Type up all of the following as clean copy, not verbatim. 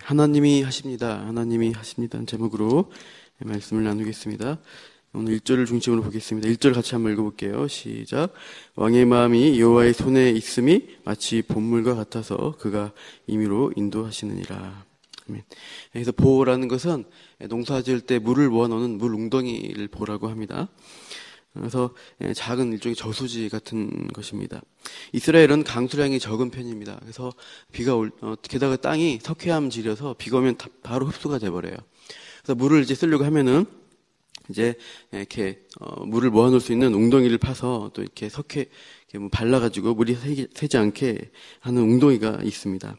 하나님이 하십니다. 하나님이 하십니다. 제목으로 말씀을 나누겠습니다. 오늘 1절을 중심으로 보겠습니다. 1절 같이 한번 읽어볼게요. 시작. 왕의 마음이 여호와의 손에 있음이 마치 봇물과 같아서 그가 임의로 인도하시느니라. 아멘. 그래서 보라는 것은 농사 지을 때 물을 모아놓는 물 웅덩이를 보라고 합니다. 그래서 작은 일종의 저수지 같은 것입니다. 이스라엘은 강수량이 적은 편입니다. 그래서 게다가 땅이 석회암지려서 비가 오면 바로 흡수가 돼버려요. 그래서 물을 이제 쓰려고 하면은 이제 이렇게 물을 모아놓을 수 있는 웅덩이를 파서 또 이렇게 발라가지고 물이 새지 않게 하는 웅덩이가 있습니다.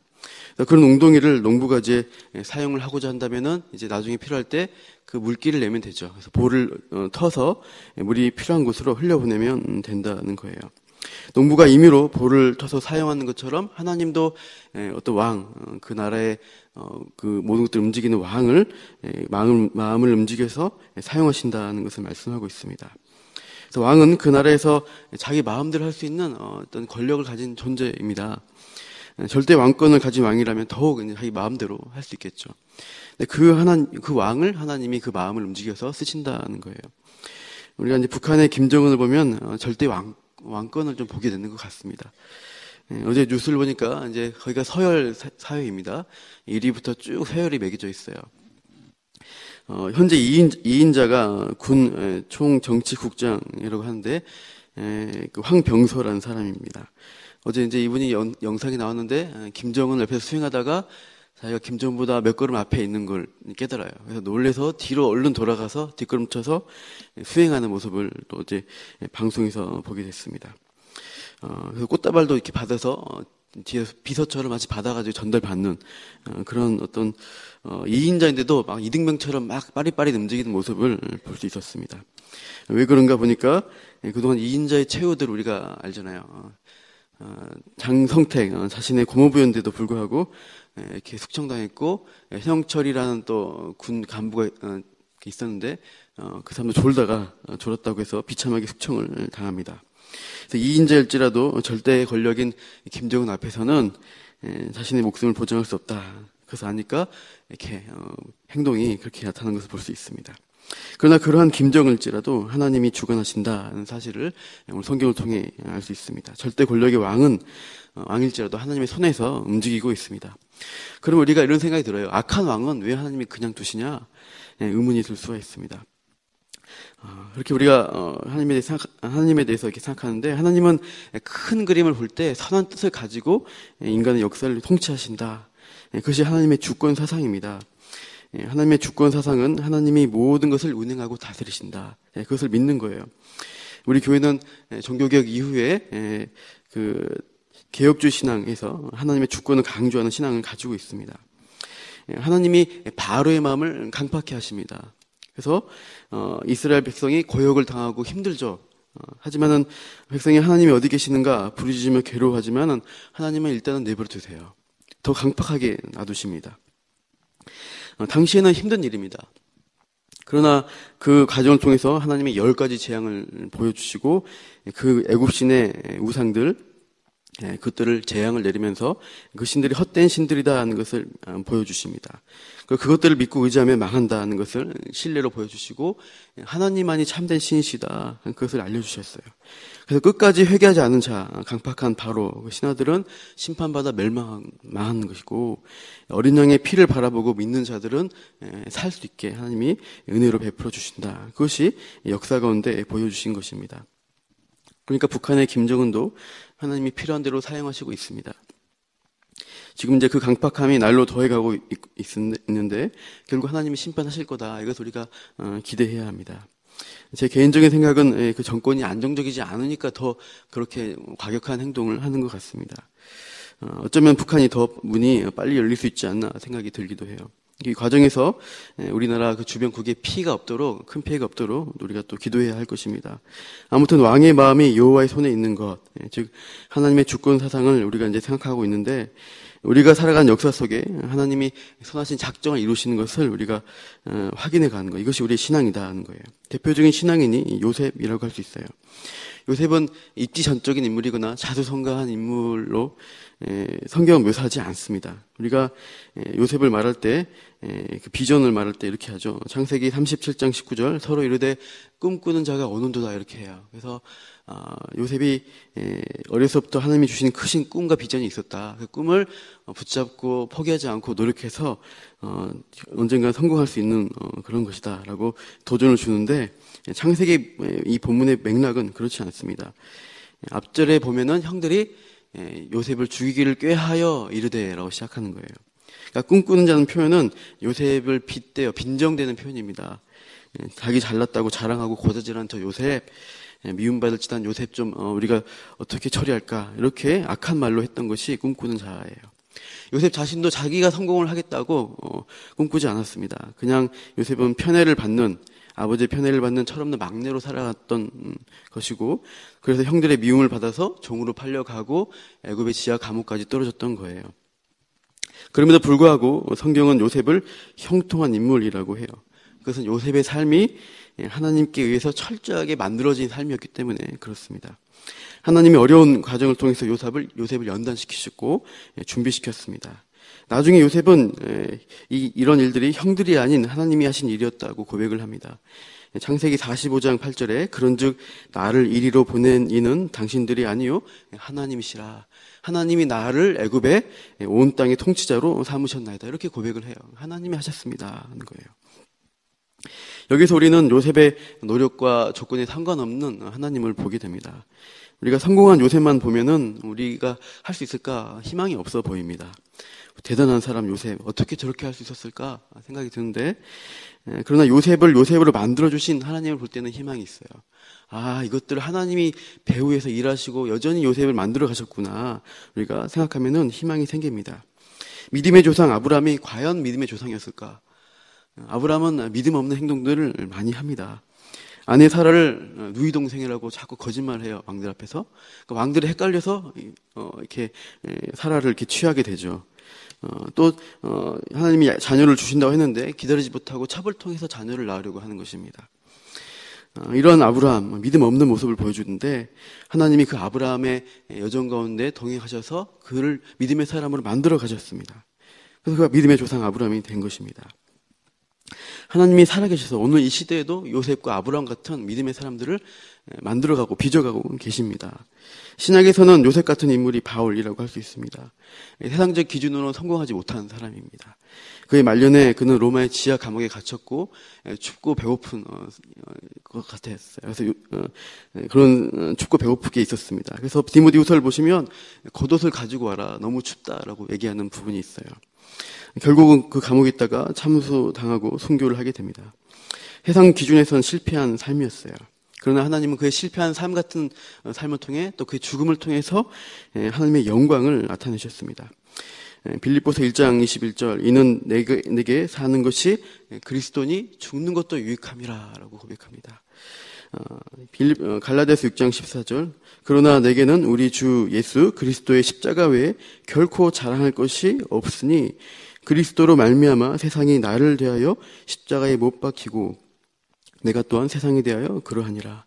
그런 웅덩이를 농부가 이제 사용을 하고자 한다면은 이제 나중에 필요할 때 그 물기를 내면 되죠. 그래서 볼을 터서 물이 필요한 곳으로 흘려보내면 된다는 거예요. 농부가 임의로 볼을 터서 사용하는 것처럼 하나님도 어떤 왕, 그 나라의 그 모든 것들을 움직이는 왕을 마음을 움직여서 사용하신다는 것을 말씀하고 있습니다. 그래서 왕은 그 나라에서 자기 마음대로 할 수 있는 어떤 권력을 가진 존재입니다. 절대 왕권을 가진 왕이라면 더욱 자기 마음대로 할 수 있겠죠. 그 왕을 하나님이 그 마음을 움직여서 쓰신다는 거예요. 우리가 이제 북한의 김정은을 보면 절대 왕권을 좀 보게 되는 것 같습니다. 어제 뉴스를 보니까 이제 거기가 서열 사회입니다. 1위부터 쭉 서열이 매겨져 있어요. 현재 2인자가 군 총정치국장이라고 하는데 그 황병서라는 사람입니다. 어제 이제 이분이 영상이 나왔는데 김정은 옆에서 수행하다가 자기가 김정은보다 몇 걸음 앞에 있는 걸 깨달아요. 그래서 놀래서 뒤로 얼른 돌아가서 뒷걸음쳐서 수행하는 모습을 또 어제 방송에서 보게 됐습니다. 그래서 꽃다발도 이렇게 받아서 뒤에서 비서처럼 마치 받아가지고 전달받는 그런 어떤 2인자인데도 막 이등병처럼 막 빠릿빠릿 움직이는 모습을 볼 수 있었습니다. 왜 그런가 보니까 그동안 2인자의 최후들 우리가 알잖아요. 장성택 자신의 고모부였는데도 불구하고 이렇게 숙청당했고, 현영철이라는 또 군 간부가 있었는데 그 사람도 졸았다고 해서 비참하게 숙청을 당합니다. 그래서 2인자일지라도 절대 권력인 김정은 앞에서는 자신의 목숨을 보장할 수 없다. 그래서 아니까 이렇게 행동이 그렇게 나타나는 것을 볼 수 있습니다. 그러나 그러한 김정일지라도 하나님이 주관하신다는 사실을 오늘 성경을 통해 알 수 있습니다. 절대 권력의 왕일지라도 하나님의 손에서 움직이고 있습니다. 그럼 우리가 이런 생각이 들어요. 악한 왕은 왜 하나님이 그냥 두시냐? 의문이 들 수가 있습니다. 그렇게 우리가 하나님에 대해서 이렇게 생각하는데, 하나님은 큰 그림을 볼 때 선한 뜻을 가지고 인간의 역사를 통치하신다. 그것이 하나님의 주권 사상입니다. 하나님의 주권 사상은 하나님이 모든 것을 운행하고 다스리신다. 그것을 믿는 거예요. 우리 교회는 종교개혁 이후에 그 개혁주의 신앙에서 하나님의 주권을 강조하는 신앙을 가지고 있습니다. 하나님이 바로의 마음을 강팍해 하십니다. 그래서 이스라엘 백성이 고역을 당하고 힘들죠. 하지만은 백성이 하나님이 어디 계시는가 부르짖으며 괴로워하지만은 하나님은 일단은 내버려 두세요. 더 강팍하게 놔두십니다. 당시에는 힘든 일입니다. 그러나 그 과정을 통해서 하나님의 10가지 재앙을 보여주시고, 그 애굽신의 우상들, 그것들을 재앙을 내리면서 그 신들이 헛된 신들이다 하는 것을 보여주십니다. 그것들을 믿고 의지하며 망한다는 것을 신뢰로 보여주시고, 하나님만이 참된 신이시다 그것을 알려주셨어요. 그래서 끝까지 회개하지 않은 자, 강팍한 바로 그 신하들은 심판받아 망한 것이고, 어린 양의 피를 바라보고 믿는 자들은 살 수 있게 하나님이 은혜로 베풀어 주신다. 그것이 역사 가운데 보여주신 것입니다. 그러니까 북한의 김정은도 하나님이 필요한 대로 사용하시고 있습니다. 지금 이제 그 강팍함이 날로 더해가고 있는데 결국 하나님이 심판하실 거다. 이것을 우리가 기대해야 합니다. 제 개인적인 생각은 그 정권이 안정적이지 않으니까 더 그렇게 과격한 행동을 하는 것 같습니다. 어쩌면 북한이 더 문이 빨리 열릴 수 있지 않나 생각이 들기도 해요. 이 과정에서 우리나라 그 주변국에 피해가 없도록, 큰 피해가 없도록 우리가 또 기도해야 할 것입니다. 아무튼 왕의 마음이 여호와의 손에 있는 것, 즉 하나님의 주권 사상을 우리가 이제 생각하고 있는데, 우리가 살아간 역사 속에 하나님이 선하신 작정을 이루시는 것을 우리가 확인해 가는 것, 이것이 우리의 신앙이다 하는 거예요. 대표적인 신앙인이 요셉이라고 할 수 있어요. 요셉은 입지전적인 인물이거나 자수성가한 인물로 성경은 묘사하지 않습니다. 우리가 요셉을 말할 때, 그 비전을 말할 때 이렇게 하죠. 창세기 37장 19절, 서로 이르되 꿈꾸는 자가 오는도다, 이렇게 해요. 그래서 요셉이 어려서부터 하나님이 주신 크신 꿈과 비전이 있었다. 그 꿈을 붙잡고 포기하지 않고 노력해서 언젠가 성공할 수 있는 그런 것이다 라고 도전을 주는데, 창세기 이 본문의 맥락은 그렇지 않습니다. 앞절에 보면은 형들이 요셉을 죽이기를 꾀하여 이르되라고 시작하는 거예요. 그러니까 꿈꾸는 자는 표현은 요셉을 빗대어 빈정대는 표현입니다. 자기 잘났다고 자랑하고 고자질한 저 요셉, 미움받을 짓한 요셉 좀 우리가 어떻게 처리할까, 이렇게 악한 말로 했던 것이 꿈꾸는 자예요. 요셉 자신도 자기가 성공을 하겠다고 꿈꾸지 않았습니다. 그냥 요셉은 편애를 받는, 아버지의 편애를 받는 철없는 막내로 살아갔던 것이고, 그래서 형들의 미움을 받아서 종으로 팔려가고 애굽의 지하 감옥까지 떨어졌던 거예요. 그럼에도 불구하고 성경은 요셉을 형통한 인물이라고 해요. 그것은 요셉의 삶이 하나님께 의해서 철저하게 만들어진 삶이었기 때문에 그렇습니다. 하나님이 어려운 과정을 통해서 요셉을 연단시키셨고 준비시켰습니다. 나중에 요셉은 이런 일들이 형들이 아닌 하나님이 하신 일이었다고 고백을 합니다. 창세기 45장 8절에 그런즉 나를 이리로 보낸 이는 당신들이 아니요 하나님이시라. 하나님이 나를 애굽의 온 땅의 통치자로 삼으셨나이다. 이렇게 고백을 해요. 하나님이 하셨습니다 하는 거예요. 여기서 우리는 요셉의 노력과 조건에 상관없는 하나님을 보게 됩니다. 우리가 성공한 요셉만 보면은 우리가 할 수 있을까 희망이 없어 보입니다. 대단한 사람 요셉, 어떻게 저렇게 할 수 있었을까 생각이 드는데, 그러나 요셉으로 만들어주신 하나님을 볼 때는 희망이 있어요. 이것들을 하나님이 배후에서 일하시고 여전히 요셉을 만들어 가셨구나, 우리가 생각하면은 희망이 생깁니다. 믿음의 조상 아브라함이 과연 믿음의 조상이었을까? 아브라함은 믿음 없는 행동들을 많이 합니다. 아내 사라를 누이 동생이라고 자꾸 거짓말을 해요, 왕들 앞에서. 그러니까 왕들이 헷갈려서 이렇게 사라를 이렇게 취하게 되죠. 또 하나님이 자녀를 주신다고 했는데 기다리지 못하고 첩을 통해서 자녀를 낳으려고 하는 것입니다. 이런 아브라함, 믿음 없는 모습을 보여주는데 하나님이 그 아브라함의 여정 가운데 동행하셔서 그를 믿음의 사람으로 만들어 가셨습니다. 그래서 그가 믿음의 조상 아브라함이 된 것입니다. 하나님이 살아계셔서 오늘 이 시대에도 요셉과 아브라함 같은 믿음의 사람들을 만들어가고 빚어가고 계십니다. 신약에서는 요셉 같은 인물이 바울이라고 할 수 있습니다. 세상적 기준으로 성공하지 못한 사람입니다. 그의 말년에 그는 로마의 지하 감옥에 갇혔고 춥고 배고픈 것 같았어요. 그래서 그런 춥고 배고프게 있었습니다. 그래서 디모데후서를 보시면 겉옷을 가지고 와라, 너무 춥다라고 얘기하는 부분이 있어요. 결국은 그 감옥에 있다가 참수당하고 순교를 하게 됩니다. 세상 기준에서는 실패한 삶이었어요. 그러나 하나님은 그의 실패한 삶 같은 삶을 통해 또 그의 죽음을 통해서 하나님의 영광을 나타내셨습니다. 빌립보서 1장 21절, 이는 내게 사는 것이 그리스도니 죽는 것도 유익함이라 라고 고백합니다. 갈라디아서 6장 14절, 그러나 내게는 우리 주 예수 그리스도의 십자가 외에 결코 자랑할 것이 없으니 그리스도로 말미암아 세상이 나를 대하여 십자가에 못 박히고 내가 또한 세상에 대하여 그러하니라.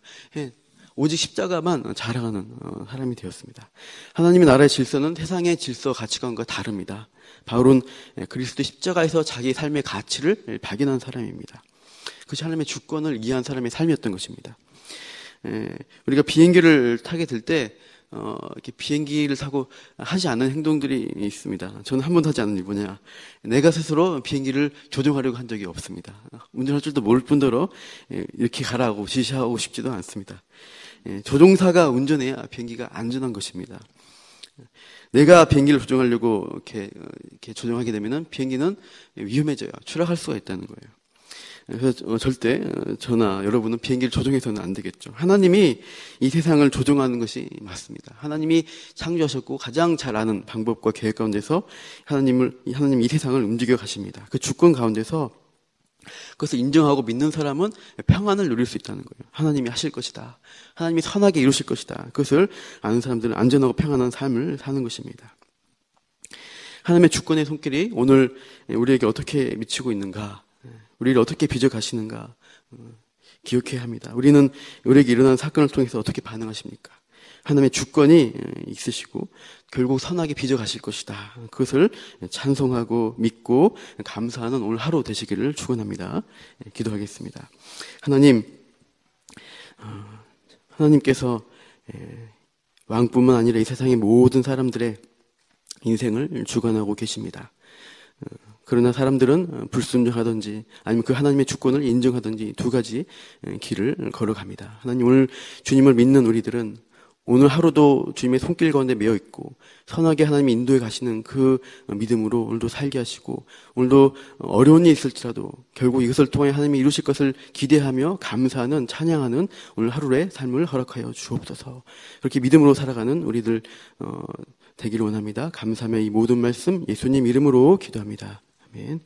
오직 십자가만 자랑하는 사람이 되었습니다. 하나님의 나라의 질서는 세상의 질서 가치관과 다릅니다. 바울은 그리스도 십자가에서 자기 삶의 가치를 발견한 사람입니다. 그것이 하나님의 주권을 이해한 사람의 삶이었던 것입니다. 우리가 비행기를 타게 될 때 이렇게 비행기를 타고 하지 않는 행동들이 있습니다. 저는 한 번도 하지 않는 일 뭐냐, 내가 스스로 비행기를 조종하려고 한 적이 없습니다. 운전할 줄도 모를 뿐더러 이렇게 가라고 지시하고 싶지도 않습니다. 조종사가 운전해야 비행기가 안전한 것입니다. 내가 비행기를 조종하려고 이렇게 조종하게 되면은 비행기는 위험해져요. 추락할 수가 있다는 거예요. 그래서 절대 저나 여러분은 비행기를 조종해서는 안 되겠죠. 하나님이 이 세상을 조종하는 것이 맞습니다. 하나님이 창조하셨고 가장 잘 아는 방법과 계획 가운데서 하나님이 이 세상을 움직여 가십니다. 그 주권 가운데서 그것을 인정하고 믿는 사람은 평안을 누릴 수 있다는 거예요. 하나님이 하실 것이다. 하나님이 선하게 이루실 것이다. 그것을 아는 사람들은 안전하고 평안한 삶을 사는 것입니다. 하나님의 주권의 손길이 오늘 우리에게 어떻게 미치고 있는가, 우리를 어떻게 빚어 가시는가, 기억해야 합니다. 우리는 우리에게 일어난 사건을 통해서 어떻게 반응하십니까? 하나님의 주권이 있으시고 결국 선하게 빚어가실 것이다. 그것을 찬송하고 믿고 감사하는 오늘 하루 되시기를 축원합니다. 기도하겠습니다. 하나님께서 왕뿐만 아니라 이 세상의 모든 사람들의 인생을 주관하고 계십니다. 그러나 사람들은 불순종하든지 아니면 그 하나님의 주권을 인정하든지 두 가지 길을 걸어갑니다. 하나님, 오늘 주님을 믿는 우리들은 오늘 하루도 주님의 손길 가운데 매여 있고 선하게 하나님이 인도해 가시는 그 믿음으로 오늘도 살게 하시고, 오늘도 어려운 일이 있을지라도 결국 이것을 통해 하나님이 이루실 것을 기대하며 감사하는, 찬양하는 오늘 하루의 삶을 허락하여 주옵소서. 그렇게 믿음으로 살아가는 우리들 되기를 원합니다. 감사하며 이 모든 말씀 예수님 이름으로 기도합니다. 아멘.